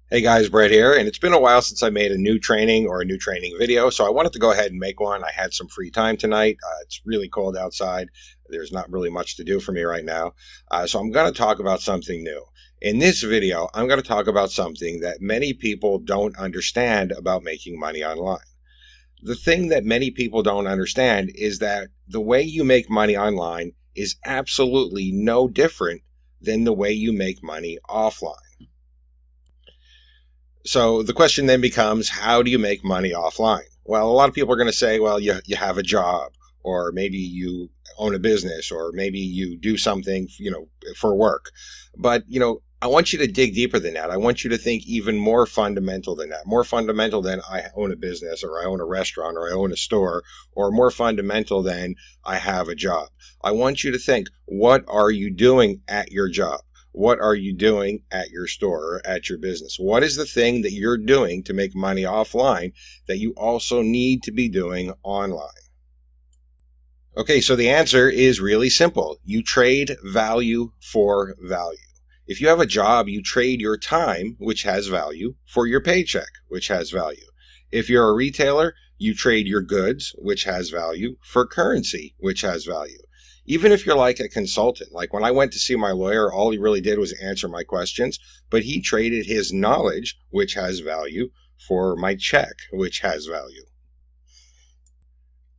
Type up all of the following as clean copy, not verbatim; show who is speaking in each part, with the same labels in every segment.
Speaker 1: Hey guys, Brett here, and it's been a while since I made a new training or a new training video, so I wanted to go ahead and make one. I had some free time tonight. It's really cold outside. There's not really much to do for me right now, so I'm going to talk about something new. In this video, I'm going to talk about something that many people don't understand about making money online. The thing that many people don't understand is that the way you make money online is absolutely no different than the way you make money offline. So the question then becomes, how do you make money offline? Well, a lot of people are going to say, well, you have a job, or maybe you own a business, or maybe you do something, for work. But, I want you to dig deeper than that. I want you to think even more fundamental than that, more fundamental than I own a business, or I own a restaurant, or I own a store, or more fundamental than I have a job. I want you to think, what are you doing at your job? What are you doing at your store or at your business? What is the thing that you're doing to make money offline that you also need to be doing online? Okay, so the answer is really simple. You trade value for value. If you have a job, you trade your time, which has value, for your paycheck, which has value. If you're a retailer, you trade your goods, which has value, for currency, which has value. Even if you're like a consultant, like when I went to see my lawyer, all he really did was answer my questions, but he traded his knowledge, which has value, for my check, which has value.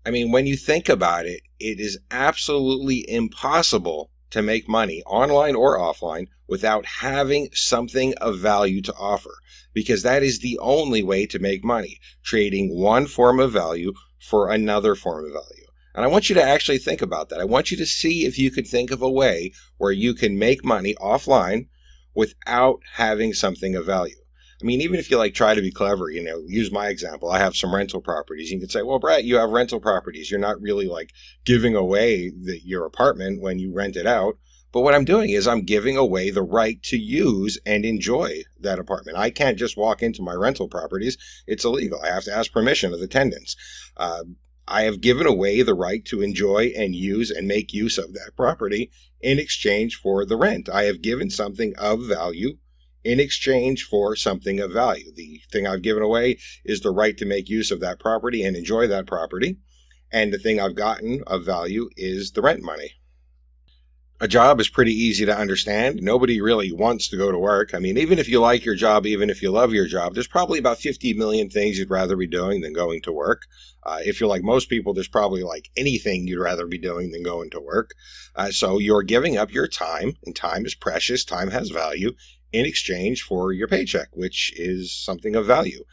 Speaker 1: I mean, when you think about it, it is absolutely impossible to make money online or offline without having something of value to offer, because that is the only way to make money, trading one form of value for another form of value. And I want you to actually think about that. I want you to see if you could think of a way where you can make money offline without having something of value. I mean, even if you try to be clever, use my example. I have some rental properties. You can say, well, Brett, you have rental properties. You're not really giving away your apartment when you rent it out. But what I'm doing is I'm giving away the right to use and enjoy that apartment. I can't just walk into my rental properties. It's illegal. I have to ask permission of the tenants. I have given away the right to enjoy and use and make use of that property in exchange for the rent. I have given something of value in exchange for something of value. The thing I've given away is the right to make use of that property and enjoy that property. And the thing I've gotten of value is the rent money. A job is pretty easy to understand. Nobody really wants to go to work. I mean, even if you like your job, even if you love your job, there's probably about 50 million things you'd rather be doing than going to work. If you're like most people, there's probably anything you'd rather be doing than going to work. So you're giving up your time, and time is precious. Time has value in exchange for your paycheck, which is something of value.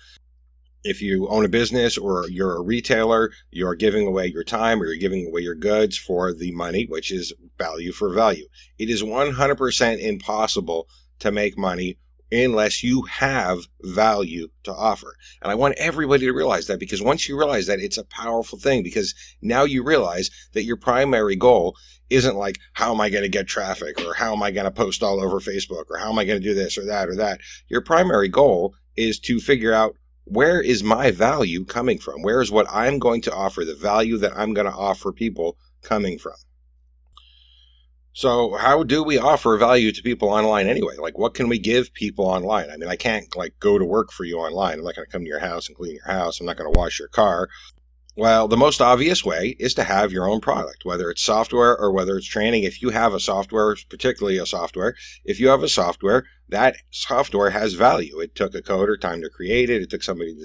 Speaker 1: If you own a business or you're a retailer, you're giving away your time or you're giving away your goods for the money, which is value for value. It is 100% impossible to make money unless you have value to offer. And I want everybody to realize that, because once you realize that, it's a powerful thing, because now you realize that your primary goal isn't how am I going to get traffic, or how am I going to post all over Facebook, or how am I going to do this or that or that. Your primary goal is to figure out, where is my value coming from? Where is what I'm going to offer, the value that I'm going to offer people, coming from? So how do we offer value to people online anyway? What can we give people online? I mean, I can't go to work for you online. I'm not going to come to your house and clean your house. I'm not going to wash your car. Well, the most obvious way is to have your own product, whether it's software or whether it's training. If you have a software, particularly a software, if you have a software, that software has value. It took a coder time to create it. It took somebody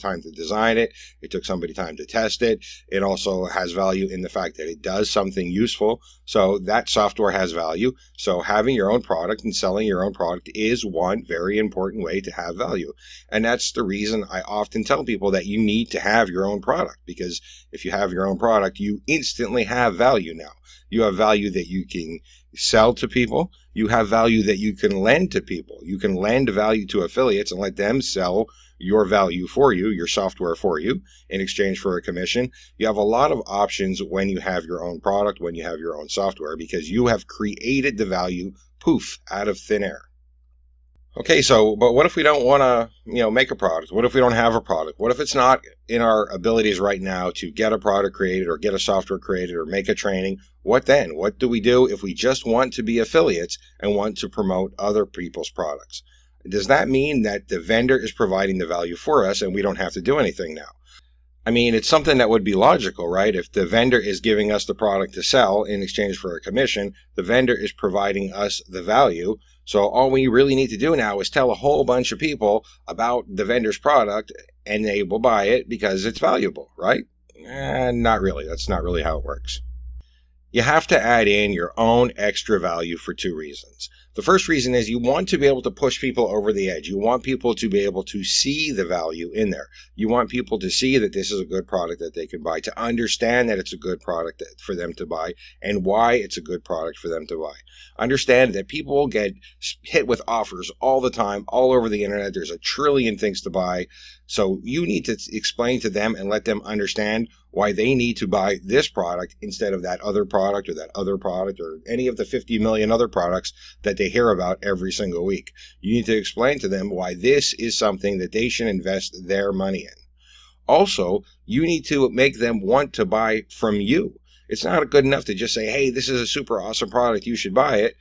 Speaker 1: time to design it. It took somebody time to test it. It also has value in the fact that it does something useful. So that software has value. So having your own product and selling your own product is one very important way to have value. And that's the reason I often tell people that you need to have your own product, because if you have your own product, you instantly have value now. You have value that you can sell to people. You have value that you can lend to people. You can lend value to affiliates and let them sell your value for you, your software for you, in exchange for a commission. You have a lot of options when you have your own product, when you have your own software, because you have created the value, poof, out of thin air. Okay, but what if we don't want to, make a product? What if we don't have a product? What if it's not in our abilities right now to get a product created or get a software created or make a training? What then? What do we do if we just want to be affiliates and want to promote other people's products? Does that mean that the vendor is providing the value for us and we don't have to do anything now? I mean, it's something that would be logical, right? If the vendor is giving us the product to sell in exchange for a commission, the vendor is providing us the value. So all we really need to do now is tell a whole bunch of people about the vendor's product and they will buy it because it's valuable, right? Not really. That's not really how it works. You have to add in your own extra value for two reasons. The first reason is you want to be able to push people over the edge. You want people to be able to see the value in there. You want people to see that this is a good product that they can buy, to understand that it's a good product for them to buy and why it's a good product for them to buy. Understand that people get hit with offers all the time, all over the internet. There's a trillion things to buy. So you need to explain to them and let them understand why they need to buy this product instead of that other product or any of the 50 million other products that they hear about every single week. You need to explain to them why this is something that they should invest their money in. Also, you need to make them want to buy from you. It's not good enough to just say, hey, this is a super awesome product, you should buy it.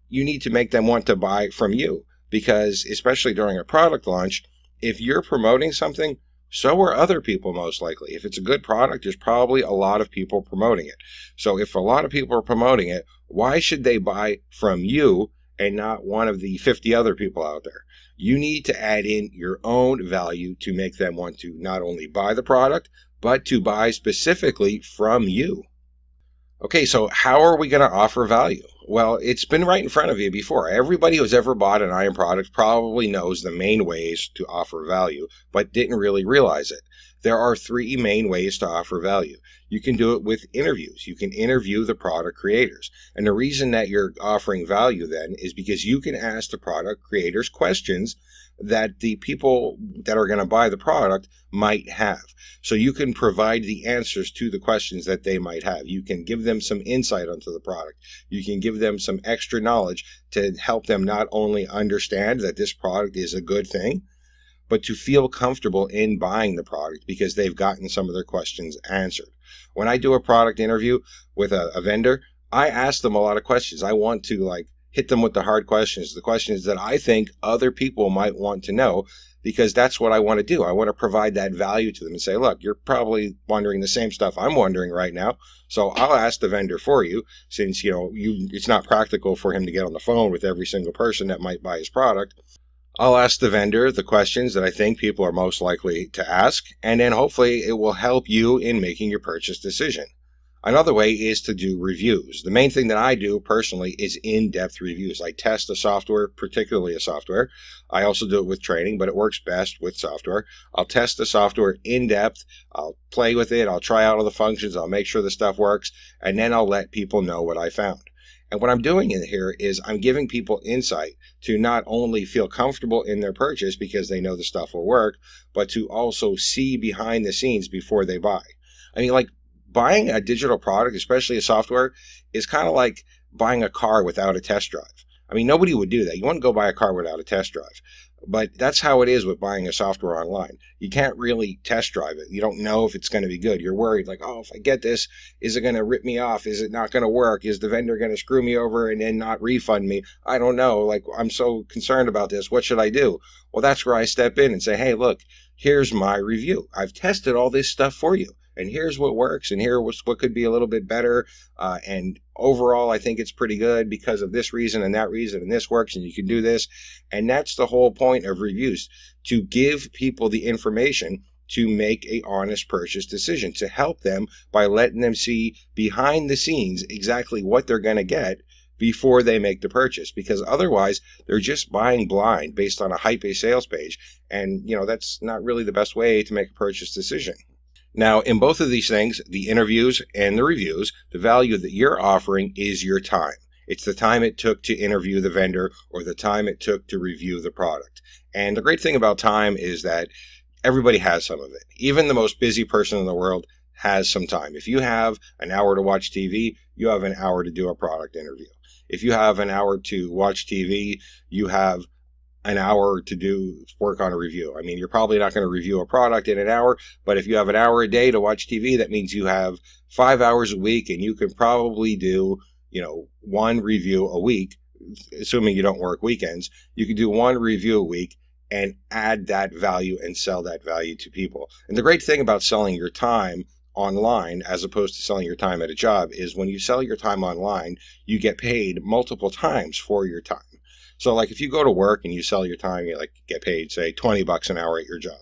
Speaker 1: You need to make them want to buy from you because, especially during a product launch, if you're promoting something, so are other people most likely. If it's a good product, there's probably a lot of people promoting it. So if a lot of people are promoting it, why should they buy from you and not one of the 50 other people out there? You need to add in your own value to make them want to not only buy the product, but to buy specifically from you. Okay, so how are we going to offer value? Well, it's been right in front of you before. Everybody who's ever bought an iron product probably knows the main ways to offer value, but didn't really realize it. There are three main ways to offer value. You can do it with interviews. You can interview the product creators. And the reason that you're offering value then is because you can ask the product creators questions that the people that are going to buy the product might have. So you can provide the answers to the questions that they might have. You can give them some insight onto the product. You can give them some extra knowledge to help them not only understand that this product is a good thing, but to feel comfortable in buying the product because they've gotten some of their questions answered. When I do a product interview with a vendor, I ask them a lot of questions. I want to hit them with the hard questions, the questions that I think other people might want to know, because that's what I want to do. I want to provide that value to them and say, look, you're probably wondering the same stuff I'm wondering right now. So I'll ask the vendor for you, since it's not practical for him to get on the phone with every single person that might buy his product. I'll ask the vendor the questions that I think people are most likely to ask, and then hopefully it will help you in making your purchase decision. Another way is to do reviews. The main thing that I do personally is in-depth reviews. I test the software, particularly a software. I also do it with training, but it works best with software. I'll test the software in-depth. I'll play with it. I'll try out all the functions. I'll make sure the stuff works, and then I'll let people know what I found. And what I'm doing in here is I'm giving people insight to not only feel comfortable in their purchase because they know the stuff will work, but to also see behind the scenes before they buy. I mean, buying a digital product, especially a software, is kind of like buying a car without a test drive. I mean, nobody would do that. You wouldn't go buy a car without a test drive. But that's how it is with buying a software online. You can't really test drive it. You don't know if it's going to be good. You're worried, if I get this, is it going to rip me off? Is it not going to work? Is the vendor going to screw me over and then not refund me? I don't know. I'm so concerned about this. What should I do? Well, that's where I step in and say, hey, look, here's my review. I've tested all this stuff for you. And here's what works, and here's what could be a little bit better. And overall, I think it's pretty good because of this reason, and this works, and you can do this. And that's the whole point of reviews, to give people the information to make an honest purchase decision, to help them by letting them see behind the scenes exactly what they're going to get before they make the purchase, because otherwise they're just buying blind based on a hype-based sales page. And, that's not really the best way to make a purchase decision. Now, in both of these things, the interviews and the reviews, the value that you're offering is your time. It's the time it took to interview the vendor or the time it took to review the product. And the great thing about time is that everybody has some of it. Even the most busy person in the world has some time. If you have an hour to watch TV, you have an hour to do a product interview. If you have an hour to watch TV, you have an hour to work on a review. I mean, you're probably not going to review a product in an hour, but if you have an hour a day to watch TV, that means you have 5 hours a week, and you can probably do, one review a week assuming you don't work weekends, you can do one review a week and add that value and sell that value to people. And the great thing about selling your time online as opposed to selling your time at a job is when you sell your time online, you get paid multiple times for your time. So like if you go to work and you sell your time, you like get paid, say, $20 an hour at your job.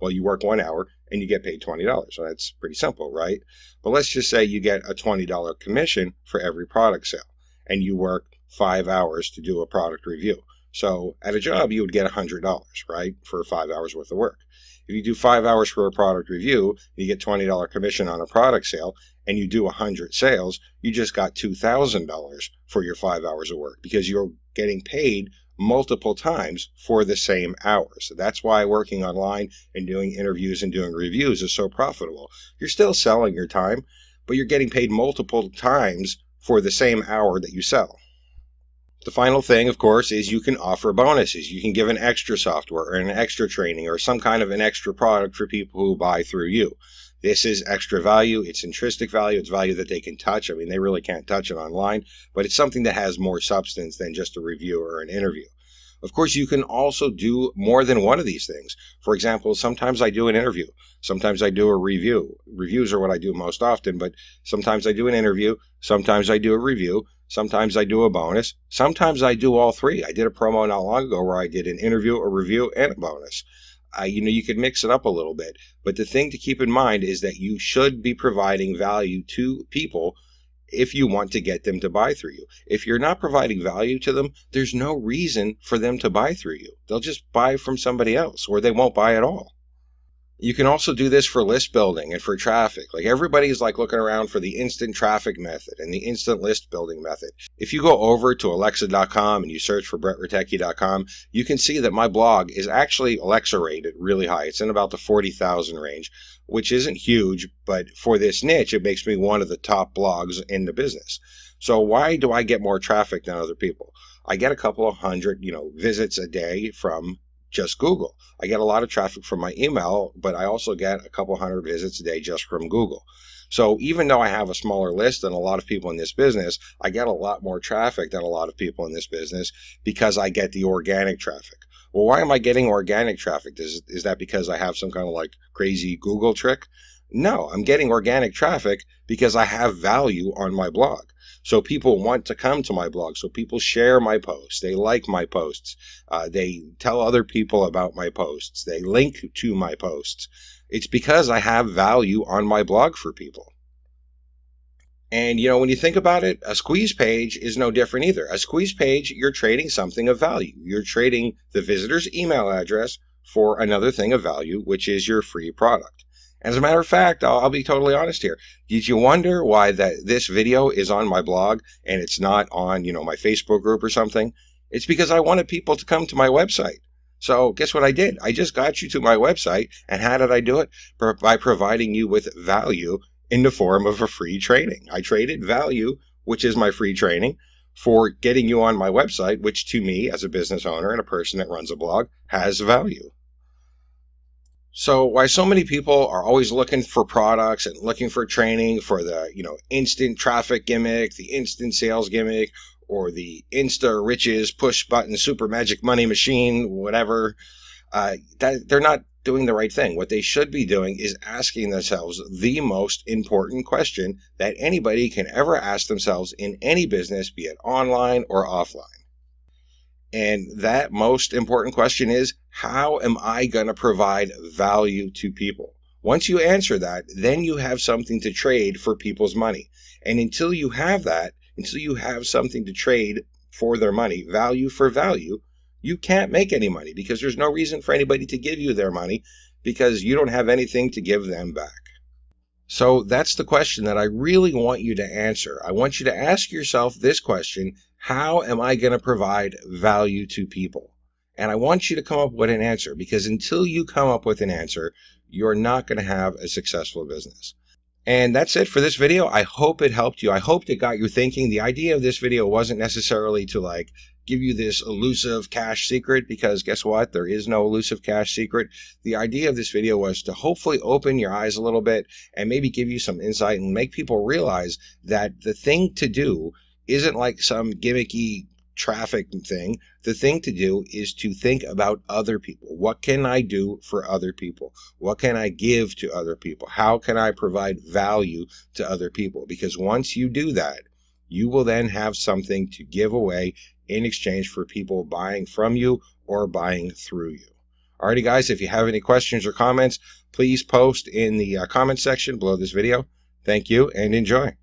Speaker 1: Well, you work 1 hour and you get paid $20. So that's pretty simple, right? But let's just say you get a $20 commission for every product sale and you work 5 hours to do a product review. So at a job, you would get $100, right, for 5 hours worth of work. If you do 5 hours for a product review, you get $20 commission on a product sale, and you do 100 sales, you just got $2,000 for your 5 hours of work because you're getting paid multiple times for the same hours. So that's why working online and doing interviews and doing reviews is so profitable. You're still selling your time, but you're getting paid multiple times for the same hour that you sell. The final thing, of course, is you can offer bonuses. You can give an extra software or an extra training or some kind of an extra product for people who buy through you. This is extra value. It's intrinsic value. It's value that they can touch. I mean, they really can't touch it online, but it's something that has more substance than just a review or an interview. Of course, you can also do more than one of these things. For example, sometimes I do an interview. Sometimes I do a review. Reviews are what I do most often, but sometimes I do an interview. Sometimes I do a review. Sometimes I do a bonus. Sometimes I do all three. I did a promo not long ago where I did an interview, a review, and a bonus. You could mix it up a little bit. But the thing to keep in mind is that you should be providing value to people if you want to get them to buy through you. If you're not providing value to them, there's no reason for them to buy through you. They'll just buy from somebody else, or they won't buy at all. You can also do this for list building and for traffic. Like everybody's like looking around for the instant traffic method and the instant list building method. If you go over to Alexa.com and you search for BrettRatecki.com, you can see that my blog is actually Alexa rated really high. It's in about the 40,000 range, which isn't huge, but for this niche, it makes me one of the top blogs in the business. So why do I get more traffic than other people? I get a couple of hundred, visits a day from just Google. I get a lot of traffic from my email, but I also get a couple hundred visits a day just from Google. So even though I have a smaller list than a lot of people in this business, I get a lot more traffic than a lot of people in this business because I get the organic traffic. Well, why am I getting organic traffic? Is that because I have some kind of like crazy Google trick? No, I'm getting organic traffic because I have value on my blog. So people want to come to my blog. So people share my posts. They like my posts. They tell other people about my posts. They link to my posts. It's because I have value on my blog for people. And, when you think about it, a squeeze page is no different either. A squeeze page, you're trading something of value. You're trading the visitor's email address for another thing of value, which is your free product. As a matter of fact, I'll be totally honest here. Did you wonder why this video is on my blog and it's not on, my Facebook group or something? It's because I wanted people to come to my website. So guess what I did? I just got you to my website. And how did I do it? By providing you with value in the form of a free training. I traded value, which is my free training, for getting you on my website, which to me as a business owner and a person that runs a blog has value. So why so many people are always looking for products and looking for training for the, instant traffic gimmick, the instant sales gimmick, or the Insta Riches push button super magic money machine, whatever, that they're not doing the right thing. What they should be doing is asking themselves the most important question that anybody can ever ask themselves in any business, be it online or offline. And that most important question is, how am I going to provide value to people? Once you answer that, then you have something to trade for people's money. And until you have that, until you have something to trade for their money, value for value, you can't make any money because there's no reason for anybody to give you their money because you don't have anything to give them back. So that's the question that I really want you to answer. I want you to ask yourself this question: how am I going to provide value to people? And I want you to come up with an answer, because until you come up with an answer, you're not going to have a successful business. And that's it for this video. I hope it helped you. I hope it got you thinking. The idea of this video wasn't necessarily to give you this elusive cash secret, because guess what? There is no elusive cash secret. The idea of this video was to hopefully open your eyes a little bit and maybe give you some insight and make people realize that the thing to do isn't like some gimmicky traffic thing, the thing to do is to think about other people. What can I do for other people? What can I give to other people? How can I provide value to other people? Because once you do that, you will then have something to give away in exchange for people buying from you or buying through you. Alrighty, guys, if you have any questions or comments, please post in the comment section below this video. Thank you and enjoy.